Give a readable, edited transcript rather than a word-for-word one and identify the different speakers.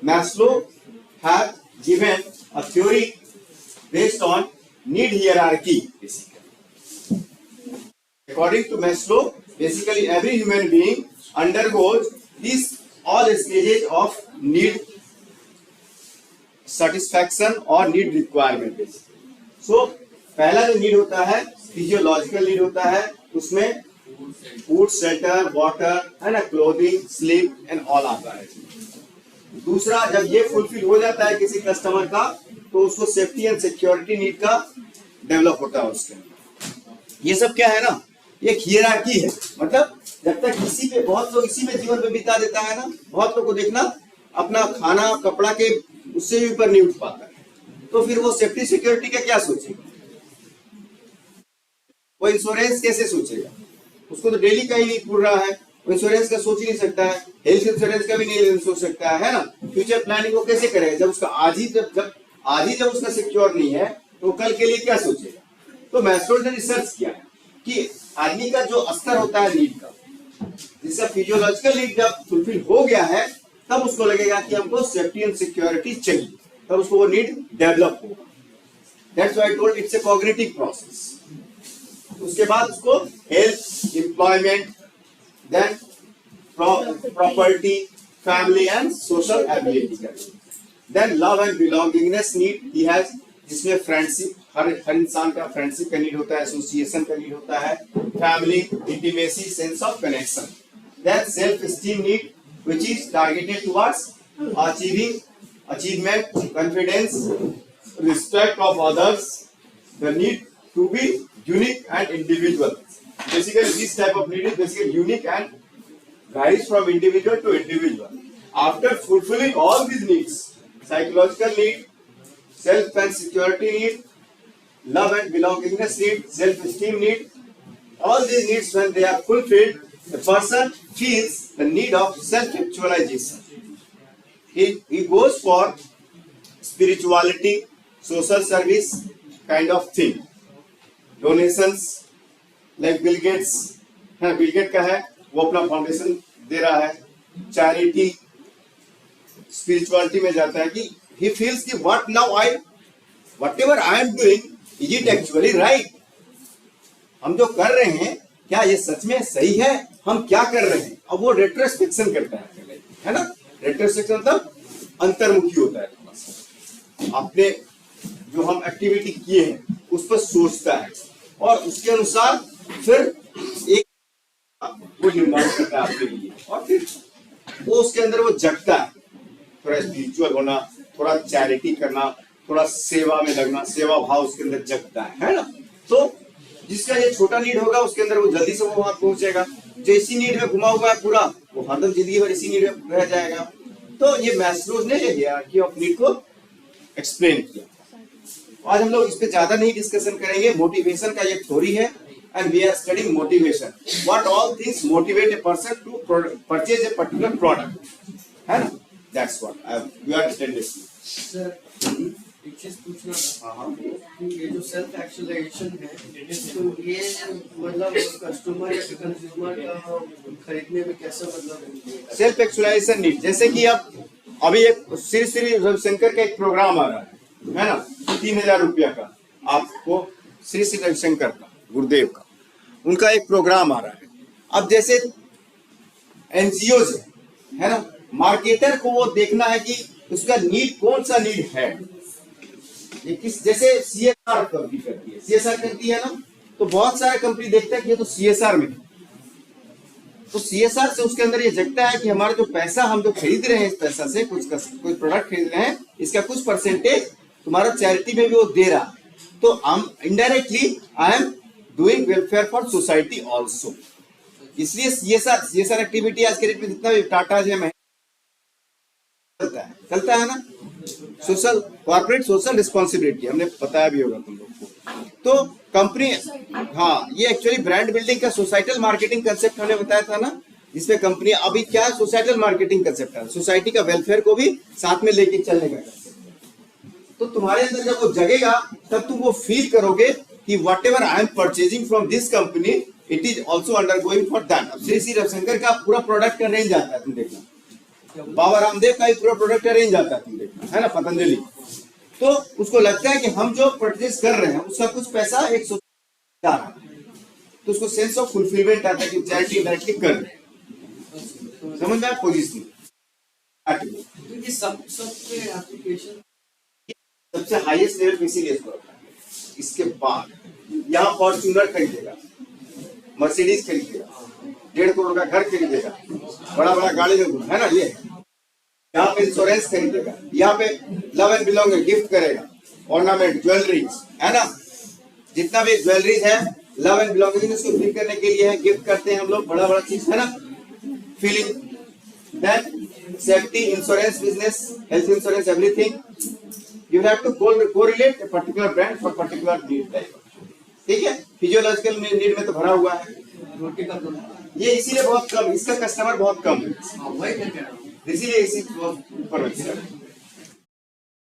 Speaker 1: Maslow have given a theory based on need hierarchy. Basically, according to Maslow, basically every human being undergoes these all stages of need satisfaction और need requirement. Basically, so पहला जो need होता है physiological need होता है, उसमें food, shelter, water है ना, क्लोथिंग, स्लीप एंड ऑल आता है. दूसरा, जब ये फुलफिल हो जाता है किसी कस्टमर का, तो उसको सेफ्टी एंड सिक्योरिटी नीड का डेवलप होता है उसके अंदर. ये सब क्या है ना, एक हियरार्की है. मतलब जब तक इसी पे, बहुत लोग इसी में जीवन पे बिता देता है ना, बहुत लोग को देखना अपना खाना कपड़ा के उससे भी ऊपर नहीं उठ पाता है, तो फिर वो सेफ्टी सिक्योरिटी का क्या सोचेगा, वो इंश्योरेंस कैसे सोचेगा, उसको तो डेली का ही नहीं पूर रहा है, वो इंश्योरेंस का सोच ही नहीं सकता है, हेल्थ इंश्योरेंस का भी नहीं सोच सकता है ना. फ्यूचर प्लानिंग वो कैसे करेगा जब उसका आज ही जब उसका सिक्योर नहीं है, तो कल के लिए क्या सोचेगा. तो मैस्लो ने रिसर्च किया कि आदमी का जो स्तर होता है नीड का, जिसका फिजियोलॉजिकल नीड जब फुलफिल हो गया है, तब उसको लगेगा कि हमको सेफ्टी एंड सिक्योरिटी चाहिए, तब उसको वो नीड डेवलप होगा. That's why I told it's a cognitive process. उसके बाद उसको health, employment, then property, family and social ability, then love and belongingness need he has, जिसमें फ्रेंडशिप, हर इंसान का फ्रेंडशिप का नीड होता है, एसोसिएशन का नीड होता है, family, intimacy, sense of connection, then self esteem need which is targeted towards achievement, confidence, respect of others, the need to be unique and individual. Basically this type of need is basically unique and varies from individual to individual. After fulfilling all these needs, psychological need, self and security need, love and belongingness need, self-esteem need, all these needs, when they are fulfilled, the person feels the need of self-actualization. He goes for spirituality, social service kind of thing. Donations, like Bill Gates, Bill Gates का है, वो अपना foundation दे रहा है. Charity, spirituality में जाता है कि he feels कि whatever I am doing, is it actually right? हम जो कर रहे हैं क्या ये सच में सही है, हम क्या कर रहे हैं. अब वो रेट्रोस्पेक्शन करता है ना. रेट्रोस्पेक्शन मतलब अंतर्मुखी होता है, थोड़ा सा अपने जो हम एक्टिविटी किए हैं उस पर सोचता है, और उसके अनुसार फिर एक वो निर्माण करता है आपके लिए, और फिर वो उसके अंदर वो जगता है. थोड़ा स्पिरिचुअल होना, थोड़ा चैरिटी करना, थोड़ा सेवा में लगना, सेवा भाव उसके अंदर जगता है ना. तो जिसका ये छोटा नीड होगा उसके अंदर वो जल्दी से वो वहां पहुंचेगा. जो इसी नीड में घुमा हुआ है पूरा, वो हरदम जिंदगी भर इसी नीड में रह जाएगा. तो ये मैस्लो ने हियरार्की ऑफ नीड को एक्सप्लेन किया. आज हम लोग इस पे ज्यादा नहीं डिस्कशन करेंगे. मोटिवेशन का ये थ्योरी है, and we are studying motivation. What all things motivate a person to purchase a particular product, है ना. That's what we are studying.
Speaker 2: एक चीज पूछना था, ये जो सेल्फ एक्चुअलाइजेशन है, तो ये मतलब कस्टमर या कंज्यूमर का खरीदने में कैसा मतलब
Speaker 1: सेल्फ एक्चुअलाइजेशन नीड. जैसे कि अब अभी एक श्री रविशंकर का एक प्रोग्राम आ रहा है ना, 3000 रुपया का. आपको श्री रविशंकर का, गुरुदेव का, उनका एक प्रोग्राम आ रहा है. अब जैसे एनजीओ है ना, मार्केटर को वो देखना है कि उसका नीड कौन सा नीड है. ये किस, जैसे सीएसआर कंपनी करती है, सीएसआर करती है ना, तो बहुत सारे कंपनी देखता है कि ये तो सीएसआर में, तो सीएसआर से उसके अंदर ये जगता है कि हमारा जो पैसा हम जो खरीद रहे हैं, इस पैसा से कुछ प्रोडक्ट खरीद रहे हैं, इसका कुछ परसेंटेज तुम्हारा चैरिटी में भी वो दे रहा है. तो हम indirectly I am doing welfare for society also. इसलिए सीएसआर एक्टिविटी आज के डेट में जितना भी टाटा है चलता है ना, सोशल कॉर्पोरेट सोशल रिस्पॉन्सिबिलिटी, हमने बताया भी होगा तुम लोग को. तो कंपनी, हाँ, ये एक्चुअली ब्रांड बिल्डिंग का सोसाइटल मार्केटिंग कंसेप्ट हमने बताया था ना, जिसमें कंपनी अभी क्या सोसाइटल मार्केटिंग कंसेप्ट है, सोसाइटी का वेलफेयर को भी साथ में लेके चलने का कंसेप्ट. तो तुम्हारे अंदर जब वो जगेगा तब तुम वो फील करोगे कि what ever I am purchasing from this company, it is also under going for that. अब श्री रविशंकर का पूरा प्रोडक्ट का रेंज आता है, तुम देखना, बाबा रामदेव का ही पूरा प्रोडक्ट रेंज आता है, तुम देखना है ना, पतंजलि। तो उसको लगता है कि हम जो परचेज कर रहे हैं उसका कुछ पैसा 100 जा रहा है, तो उसको सेंस ऑफ फुलफिलमेंट आता है कि चैरिटी डायरेक्टली कर रहे हैं। समझ में आया पोजीशन?
Speaker 2: तो ये सबसे एप्लीकेशन
Speaker 1: सबसे हाईएस्ट लेवल पे इसीलिए इसको रखा है। इसके बाद यहाँ फॉर्च्यूनर खरीदेगा, मर्सिडीज खरीदेगा, 1.5 करोड़ का घर खरीदेगा, बड़ा बड़ा गाड़ी है ना, ये यहाँ पे इंश्योरेंस खरीदेगा, यहाँ पे लव एंड बिलोंगिंग गिफ्ट करेगा, ऑर्नामेंट ज्वेलरीज है ना, जितना भी ज्वेलरीज है लव एंड बिलोंगिंग उसको फील करने के लिए है, गिफ्ट करते हैं हम लोग, बड़ा बड़ा चीज है ना, feeling, then safety insurance, business health insurance, everything you have to correlate a particular brand for particular need type। ठीक है, फिजियोलॉजिकल नीड में तो भरा हुआ है,
Speaker 2: रोटी का तो
Speaker 1: ये इसीलिए बहुत कम, इसका कस्टमर बहुत कम है,
Speaker 2: वही कह रहा हूँ।
Speaker 1: इसीलिए इसी बहुत ऊपर है।